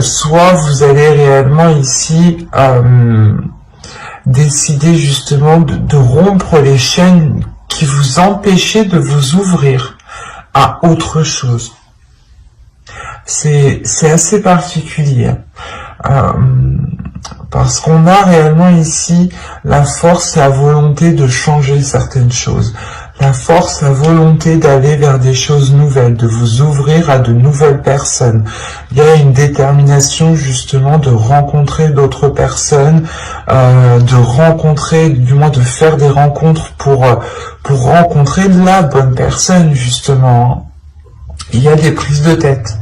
soit vous allez réellement ici décider justement de rompre les chaînes qui vous empêchaient de vous ouvrir à autre chose. C'est assez particulier. Parce qu'on a réellement ici la force, la volonté de changer certaines choses. La force, la volonté d'aller vers des choses nouvelles, de vous ouvrir à de nouvelles personnes. Il y a une détermination justement de rencontrer d'autres personnes, de rencontrer, du moins de faire des rencontres pour rencontrer la bonne personne justement. Il y a des prises de tête,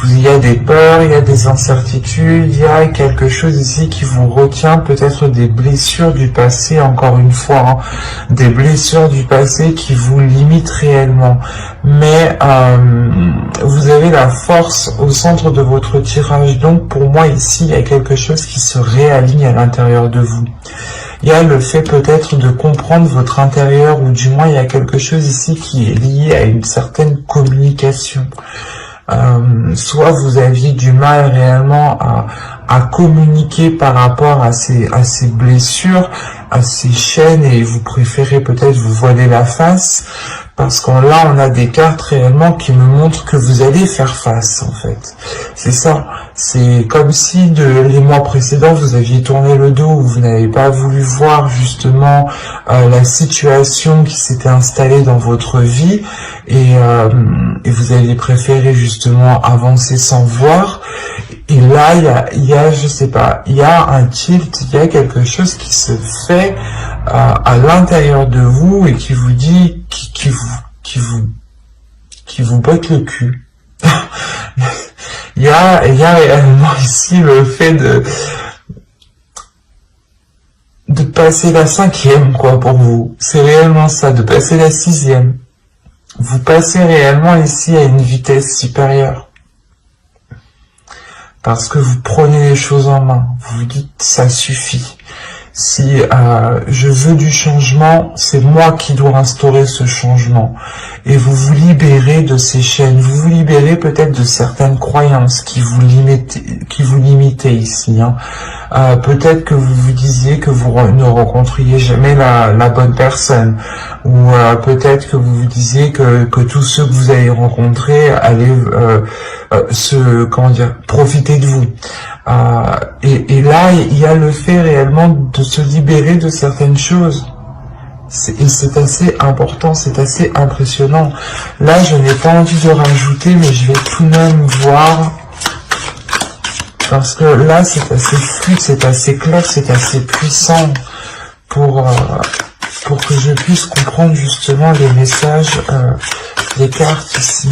il y a des peurs, il y a des incertitudes, il y a quelque chose ici qui vous retient, peut-être des blessures du passé, encore une fois, hein, des blessures du passé qui vous limitent réellement. Mais vous avez la force au centre de votre tirage, donc pour moi ici, il y a quelque chose qui se réaligne à l'intérieur de vous. Il y a le fait peut-être de comprendre votre intérieur, ou du moins il y a quelque chose ici qui est lié à une certaine communication. Soit vous aviez du mal réellement à communiquer par rapport à ces blessures, à ces chaînes, et vous préférez peut-être vous voiler la face, parce que là on a des cartes réellement qui me montrent que vous allez faire face en fait. C'est ça, c'est comme si les mois précédents vous aviez tourné le dos, ou vous n'avez pas voulu voir justement la situation qui s'était installée dans votre vie, et vous aviez préféré justement avancer sans voir. Et là, il y a, je sais pas, il y a un tilt, il y a quelque chose qui se fait à l'intérieur de vous et qui vous dit, qui vous botte le cul. il y a réellement ici le fait de passer la 5e, quoi, pour vous. C'est réellement ça, de passer la 6e. Vous passez réellement ici à une vitesse supérieure. Parce que vous prenez les choses en main, vous vous dites ça suffit. Si je veux du changement, c'est moi qui dois instaurer ce changement. Et vous vous libérez de ces chaînes, vous vous libérez peut-être de certaines croyances qui vous limitaient ici. Hein. Peut-être que vous vous disiez que vous ne rencontriez jamais la bonne personne. Ou peut-être que vous vous disiez que tous ceux que vous allez rencontrer allaient profiter de vous. Et là, il y a le fait réellement de se libérer de certaines choses. Et c'est assez important, c'est assez impressionnant. Là, je n'ai pas envie de rajouter, mais je vais tout de même voir. Parce que là, c'est assez fluide, c'est assez clair, c'est assez puissant pour que je puisse comprendre justement les messages des cartes ici.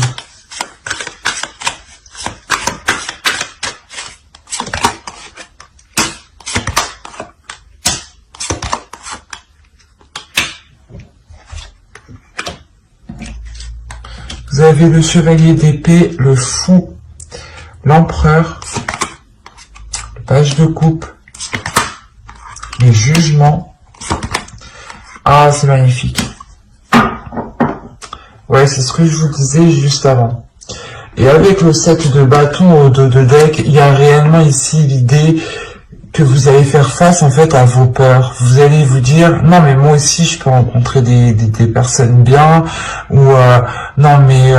Vous avez le chevalier d'épée, le fou, l'empereur, le page de coupe, les jugements. Ah, c'est magnifique. Ouais, c'est ce que je vous disais juste avant. Et avec le 7 de bâton au dos de deck, il y a réellement ici l'idée que vous allez faire face en fait à vos peurs. Vous allez vous dire non mais moi aussi je peux rencontrer des personnes bien, ou non mais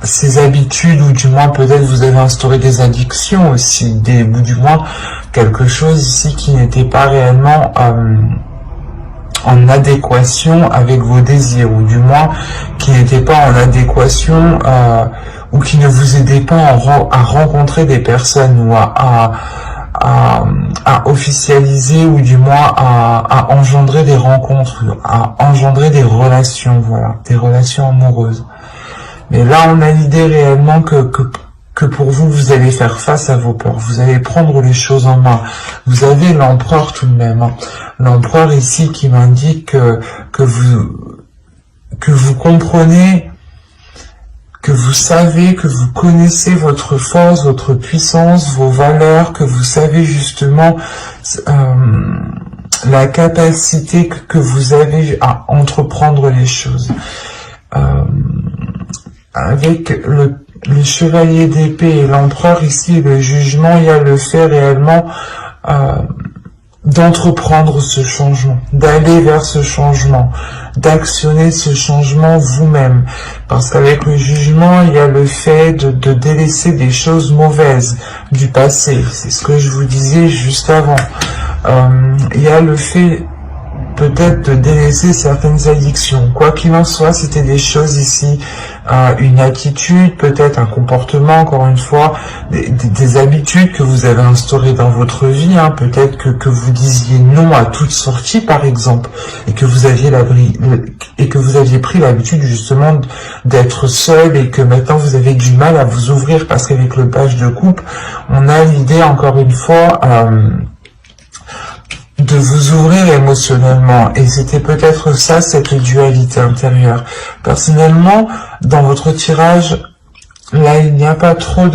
ces habitudes, ou du moins peut-être vous avez instauré des addictions aussi, ou du moins quelque chose ici qui n'était pas réellement en adéquation avec vos désirs, ou du moins qui n'était pas en adéquation ou qui ne vous aidait pas à rencontrer des personnes, ou à officialiser, ou du moins à engendrer des rencontres, à engendrer des relations, voilà, des relations amoureuses. Mais là, on a l'idée réellement que pour vous, vous allez faire face à vos peurs, vous allez prendre les choses en main. Vous avez l'empereur tout de même, hein. L'empereur ici qui m'indique que vous comprenez, que vous savez, que vous connaissez votre force, votre puissance, vos valeurs, que vous savez justement la capacité que vous avez à entreprendre les choses. Avec le chevalier d'épée et l'empereur ici, le jugement, il y a le fait réellement d'entreprendre ce changement, d'aller vers ce changement, d'actionner ce changement vous-même. Parce qu'avec le jugement, il y a le fait de délaisser des choses mauvaises du passé. C'est ce que je vous disais juste avant. Il y a le fait peut-être de délaisser certaines addictions. Quoi qu'il en soit, c'était des choses ici, une attitude, peut-être un comportement, encore une fois, des habitudes que vous avez instaurées dans votre vie, hein. Peut-être que vous disiez non à toute sortie, par exemple, et que vous aviez pris l'habitude justement d'être seul et que maintenant vous avez du mal à vous ouvrir parce qu'avec le page de coupe, on a l'idée, encore une fois, de vous ouvrir émotionnellement, et c'était peut-être ça, cette dualité intérieure. Personnellement, dans votre tirage, là, il n'y a pas trop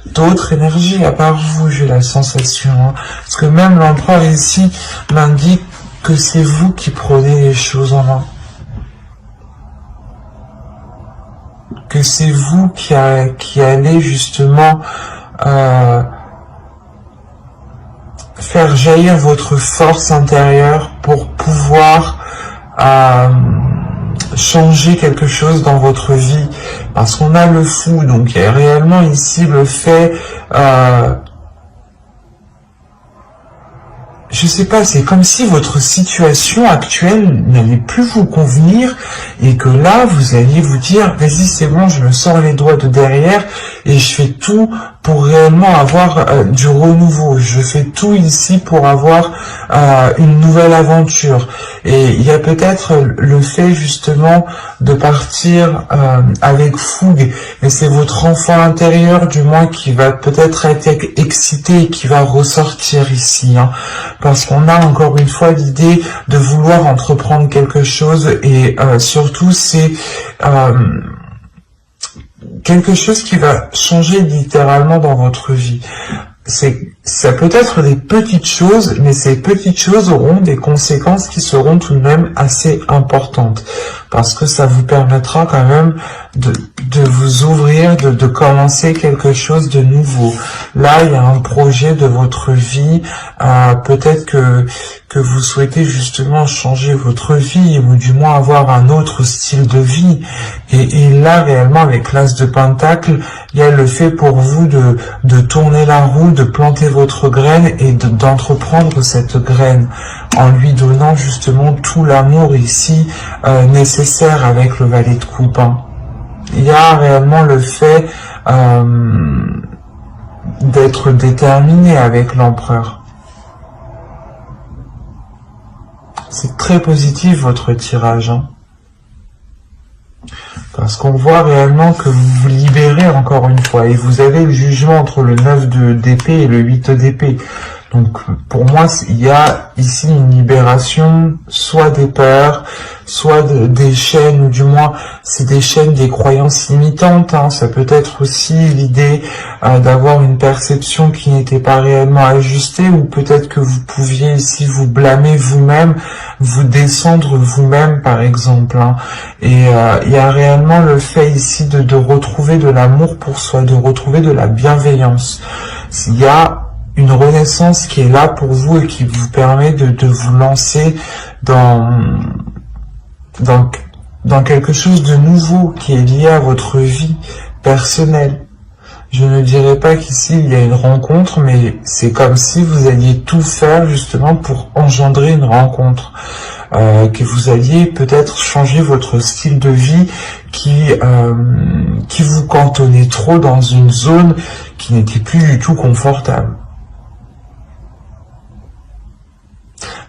d'autres énergies à part vous, j'ai la sensation, hein. Parce que même l'empereur ici m'indique que c'est vous qui prenez les choses en main. Que c'est vous qui allez justement faire jaillir votre force intérieure pour pouvoir changer quelque chose dans votre vie. Parce qu'on a le fou, donc il y a réellement ici le fait... je sais pas, c'est comme si votre situation actuelle n'allait plus vous convenir et que là, vous alliez vous dire, vas-y, c'est bon, je me sors les doigts de derrière et je fais tout pour réellement avoir du renouveau. Je fais tout ici pour avoir une nouvelle aventure. Et il y a peut-être le fait justement de partir avec fougue. Et c'est votre enfant intérieur, du moins, qui va peut-être être excité et qui va ressortir ici, hein. Parce qu'on a encore une fois l'idée de vouloir entreprendre quelque chose et surtout c'est quelque chose qui va changer littéralement dans votre vie. Ça peut être des petites choses, mais ces petites choses auront des conséquences qui seront tout de même assez importantes. Parce que ça vous permettra quand même de vous ouvrir, de commencer quelque chose de nouveau. Là, il y a un projet de votre vie, peut-être que vous souhaitez justement changer votre vie, ou du moins avoir un autre style de vie. Et là, réellement, avec l'As de Pentacle, il y a le fait pour vous de tourner la roue, de planter votre graine et d'entreprendre cette graine en lui donnant justement tout l'amour ici nécessaire avec le valet de coupe, hein. Il y a réellement le fait d'être déterminé avec l'empereur. C'est très positif votre tirage, hein. Parce qu'on voit réellement que vous vous libérez encore une fois. Et vous avez le jugement entre le 9 d'épée et le 8 d'épée. Donc pour moi, il y a ici une libération, soit des peurs, soit des chaînes, ou du moins c'est des chaînes, des croyances limitantes, hein. Ça peut être aussi l'idée d'avoir une perception qui n'était pas réellement ajustée, ou peut-être que vous pouviez ici vous blâmer vous-même, vous descendre vous-même par exemple, hein. Et il y a réellement le fait ici de retrouver de l'amour pour soi, de retrouver de la bienveillance. Il y a une renaissance qui est là pour vous et qui vous permet de vous lancer dans quelque chose de nouveau qui est lié à votre vie personnelle. Je ne dirais pas qu'ici il y a une rencontre, mais c'est comme si vous alliez tout faire justement pour engendrer une rencontre. Que vous alliez peut-être changer votre style de vie qui vous cantonnait trop dans une zone qui n'était plus du tout confortable.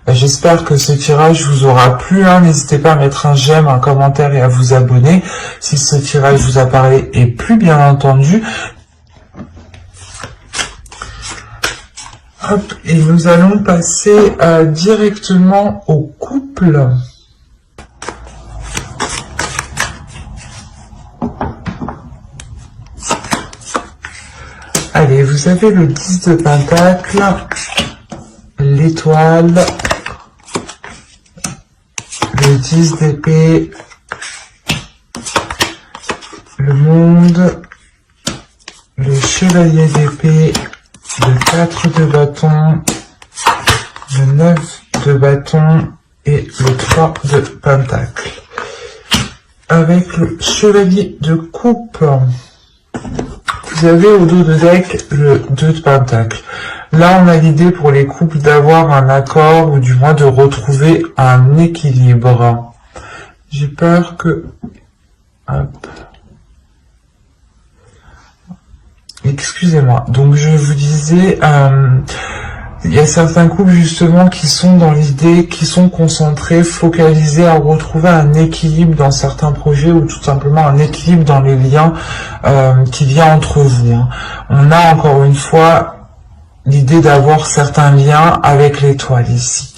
J'espère que ce tirage vous aura plu, hein. N'hésitez pas à mettre un j'aime, un commentaire et à vous abonner si ce tirage vous a parlé, et plus bien entendu. Hop, et nous allons passer directement au couple. Allez, vous avez le 10 de Pentacle, l'étoile, le 10 d'épée, le monde chevalier d'épée, le 4 de bâton, le 9 de bâton et le 3 de pentacle. Avec le chevalier de coupe, vous avez au dos de deck le 2 de pentacle. Là, on a l'idée pour les couples d'avoir un accord ou du moins de retrouver un équilibre. J'ai peur que... Hop. Excusez-moi. Donc, je vous disais... il y a certains couples justement qui sont dans l'idée, qui sont concentrés, focalisés à retrouver un équilibre dans certains projets ou tout simplement un équilibre dans les liens qu'il y a entre vous. Hein. On a encore une fois l'idée d'avoir certains liens avec l'étoile ici.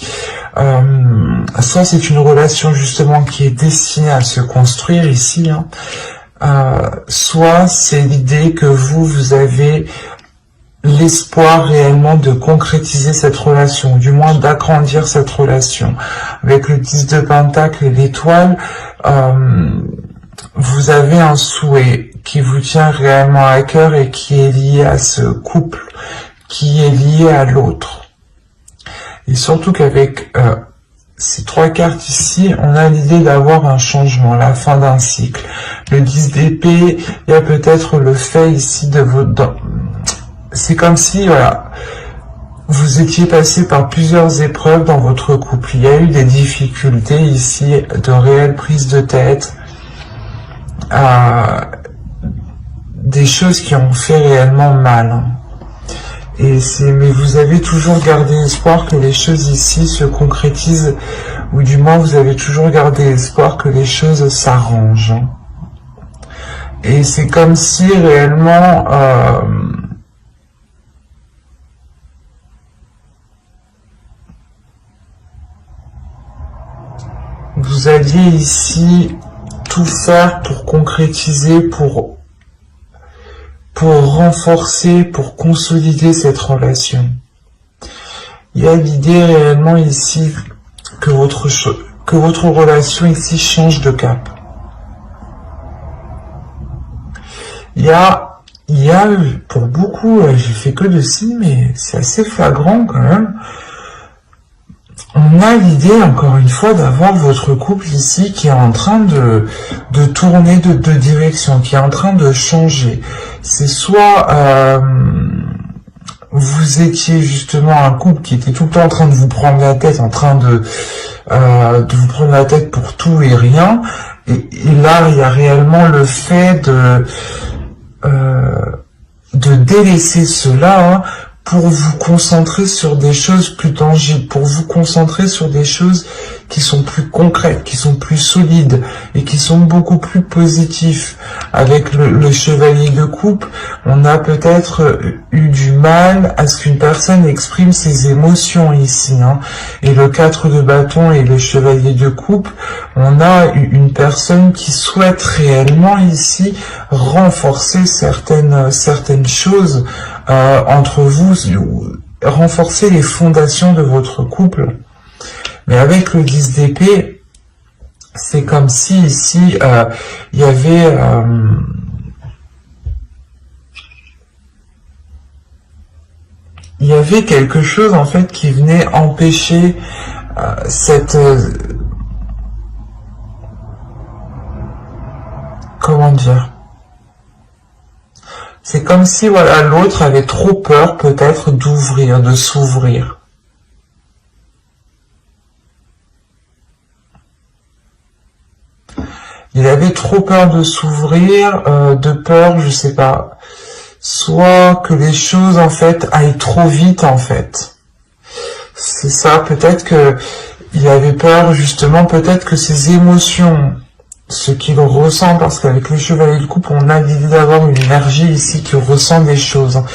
Soit c'est une relation justement qui est destinée à se construire ici, hein. Soit c'est l'idée que vous avez l'espoir réellement de concrétiser cette relation, du moins d'agrandir cette relation. Avec le 10 de pentacle et l'étoile, vous avez un souhait qui vous tient réellement à cœur et qui est lié à ce couple, qui est lié à l'autre. Et surtout qu'avec ces 3 cartes ici, on a l'idée d'avoir un changement, la fin d'un cycle. Le 10 d'épée, il y a peut-être le fait ici de votre... C'est comme si, voilà, vous étiez passé par plusieurs épreuves dans votre couple. Il y a eu des difficultés ici, de réelles prises de tête, des choses qui ont fait réellement mal. Mais vous avez toujours gardé espoir que les choses ici se concrétisent, ou du moins vous avez toujours gardé espoir que les choses s'arrangent. Et c'est comme si réellement... vous alliez ici tout faire pour concrétiser, pour renforcer, pour consolider cette relation. Il y a l'idée réellement ici que votre relation ici change de cap. Il y a pour beaucoup, j'ai fait que de signes, mais c'est assez flagrant quand même. On a l'idée, encore une fois, d'avoir votre couple ici qui est en train de tourner de direction, qui est en train de changer. C'est soit vous étiez justement un couple qui était tout le temps en train de vous prendre la tête, en train de vous prendre la tête pour tout et rien. Et là, il y a réellement le fait de délaisser cela, hein, pour vous concentrer sur des choses plus tangibles, pour vous concentrer sur des choses qui sont plus concrètes, qui sont plus solides et qui sont beaucoup plus positifs. Avec le chevalier de coupe, on a peut-être eu du mal à ce qu'une personne exprime ses émotions ici, hein. Et le 4 de bâton et le chevalier de coupe, on a une personne qui souhaite réellement ici renforcer certaines choses entre vous, renforcer les fondations de votre couple. Mais avec le 10 d'épée, c'est comme si ici, il y avait... il y avait quelque chose en fait qui venait empêcher cette... comment dire? C'est comme si voilà, l'autre avait trop peur peut-être d'ouvrir, de s'ouvrir. Il avait trop peur de s'ouvrir, de peur, je sais pas, soit que les choses en fait aillent trop vite en fait. C'est ça, peut-être que il avait peur justement, peut-être que ses émotions, ce qu'il ressent, parce qu'avec le chevalier de coupe, on a l'idée d'avoir une énergie ici qui ressent des choses, hein,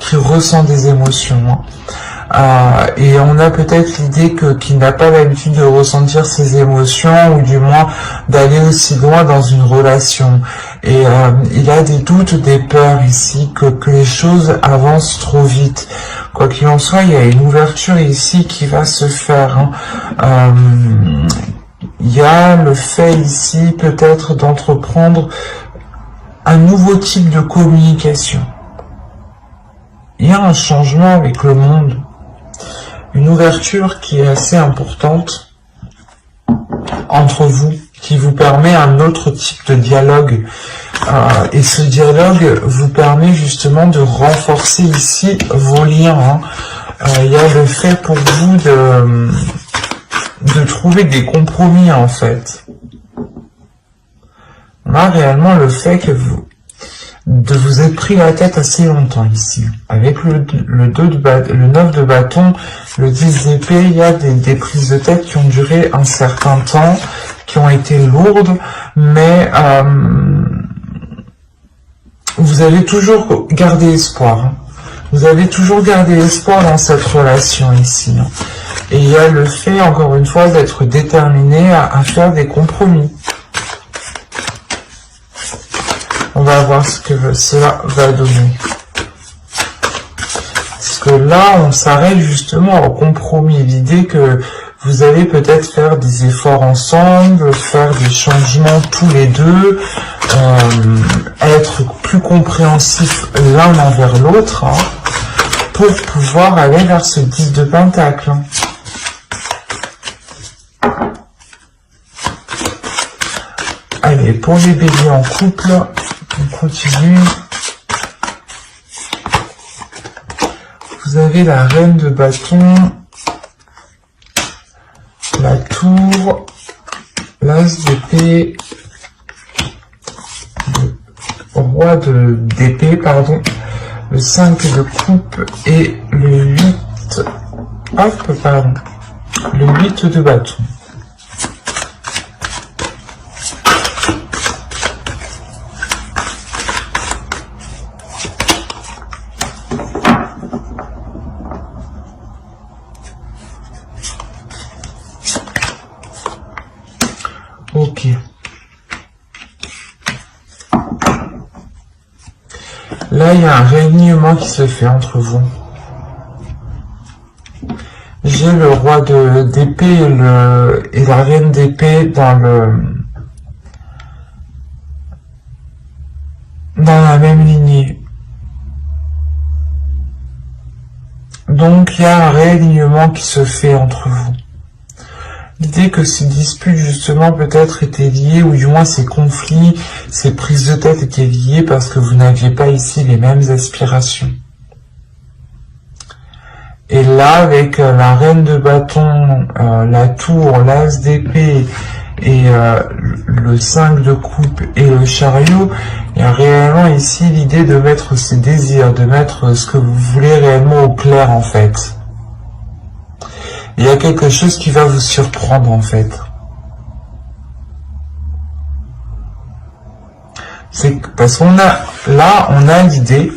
qui ressent des émotions. Hein. Et on a peut-être l'idée qu'il n'a pas l'habitude de ressentir ses émotions, ou du moins d'aller aussi loin dans une relation. Et il a des doutes, des peurs ici, que les choses avancent trop vite. Quoi qu'il en soit, il y a une ouverture ici qui va se faire. Hein. Il y a le fait ici peut-être d'entreprendre un nouveau type de communication. il y a un changement avec le monde, une ouverture qui est assez importante entre vous, qui vous permet un autre type de dialogue. Et ce dialogue vous permet justement de renforcer ici vos liens. Il y a le fait pour vous de trouver des compromis en fait. On a réellement le fait que vous êtes pris la tête assez longtemps ici. Avec le 9 de bâton, le 10 d'épée, il y a des prises de tête qui ont duré un certain temps, qui ont été lourdes, mais vous avez toujours gardé espoir. Vous avez toujours gardé espoir dans cette relation ici. Et il y a le fait, encore une fois, d'être déterminé à faire des compromis. On va voir ce que cela va donner. Parce que là, on s'arrête justement au compromis. L'idée que vous allez peut-être faire des efforts ensemble, faire des changements tous les deux, être plus compréhensifs l'un envers l'autre, pour pouvoir aller vers ce 10 de pentacle. Allez, pour les béliers en couple, on continue. Vous avez la reine de bâton, la tour, l'as d'épée, le roi d'épée, pardon, le 5 de coupe et le 8, le 8 de bâton. Ok. Là, il y a un réalignement qui se fait entre vous. J'ai le roi d'épée et la reine d'épée dans la même lignée. Donc, il y a un réalignement qui se fait entre vous. L'idée que ces disputes, justement, peut-être étaient liées, ou du moins ces conflits, ces prises de tête étaient liées parce que vous n'aviez pas ici les mêmes aspirations. Et là, avec la reine de bâton, la tour, l'as d'épée et le 5 de coupe et le chariot, il y a réellement ici l'idée de mettre ses désirs, de mettre ce que vous voulez réellement au clair, en fait. Il y a quelque chose qui va vous surprendre, en fait. C'est parce qu'on a, là, on a l'idée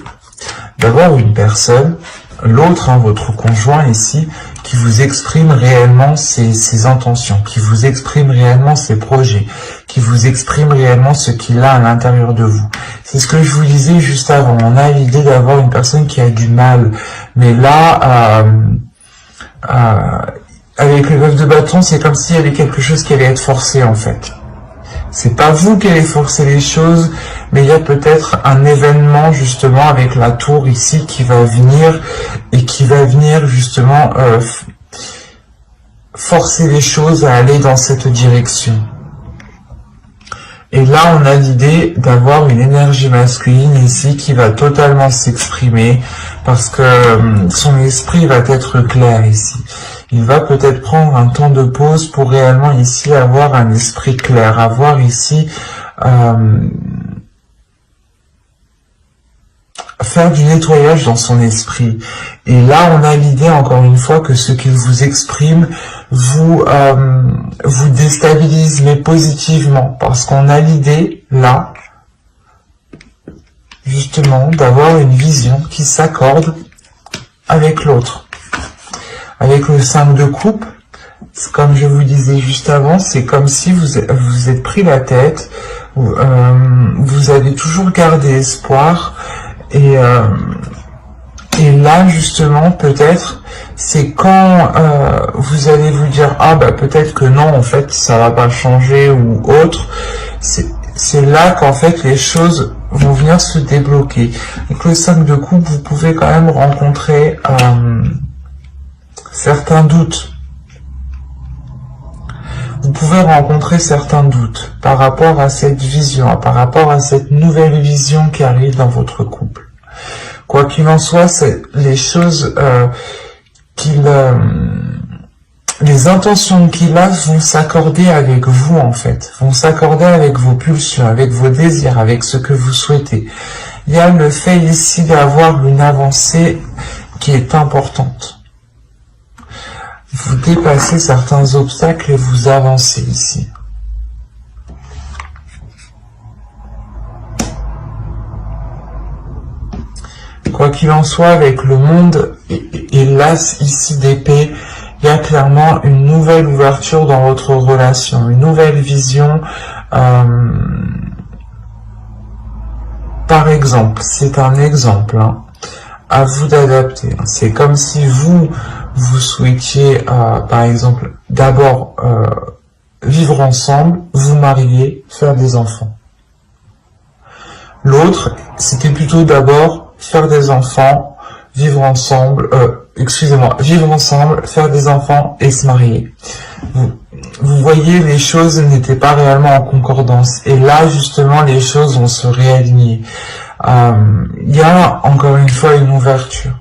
d'avoir une personne, l'autre, votre conjoint ici, qui vous exprime réellement ses intentions, qui vous exprime réellement ses projets, qui vous exprime réellement ce qu'il a à l'intérieur de vous. C'est ce que je vous disais juste avant. On a l'idée d'avoir une personne qui a du mal, mais là, avec le 9 de bâton, c'est comme s'il y avait quelque chose qui allait être forcé, en fait. C'est pas vous qui allez forcer les choses, mais il y a peut-être un événement, justement, avec la tour ici, qui va venir, et qui va venir, justement, forcer les choses à aller dans cette direction. Et là, on a l'idée d'avoir une énergie masculine ici qui va totalement s'exprimer, parce que son esprit va être clair ici. Il va peut-être prendre un temps de pause pour réellement ici avoir un esprit clair, avoir ici faire du nettoyage dans son esprit. Et là, on a l'idée, encore une fois, que ce qu'il vous exprime vous déstabilise, mais positivement, parce qu'on a l'idée, là, justement, d'avoir une vision qui s'accorde avec l'autre. Avec le 5 de coupe, comme je vous disais juste avant, c'est comme si vous êtes pris la tête, vous avez toujours gardé espoir, et là, justement, peut-être, c'est quand vous allez vous dire « Ah, bah peut-être que non, en fait, ça va pas changer » ou autre, c'est là qu'en fait, les choses vont venir se débloquer. Avec le 5 de coupe, vous pouvez quand même rencontrer certains doutes. Vous pouvez rencontrer certains doutes par rapport à cette vision, par rapport à cette nouvelle vision qui arrive dans votre couple. Quoi qu'il en soit, c'est les choses les intentions qu'il a vont s'accorder avec vous en fait, vont s'accorder avec vos pulsions, avec vos désirs, avec ce que vous souhaitez. Il y a le fait ici d'avoir une avancée qui est importante. Vous dépassez certains obstacles et vous avancez ici. Quoi qu'il en soit, avec le monde et l'as ici d'épée, il y a clairement une nouvelle ouverture dans votre relation, une nouvelle vision. Par exemple, c'est un exemple, hein, à vous d'adapter. C'est comme si vous souhaitiez, par exemple, d'abord vivre ensemble, vous marier, faire des enfants. L'autre, c'était plutôt d'abord faire des enfants, vivre ensemble, vivre ensemble, faire des enfants et se marier. Vous voyez, les choses n'étaient pas réellement en concordance. Et là, justement, les choses vont se réaligner. Il y a, encore une fois, une ouverture.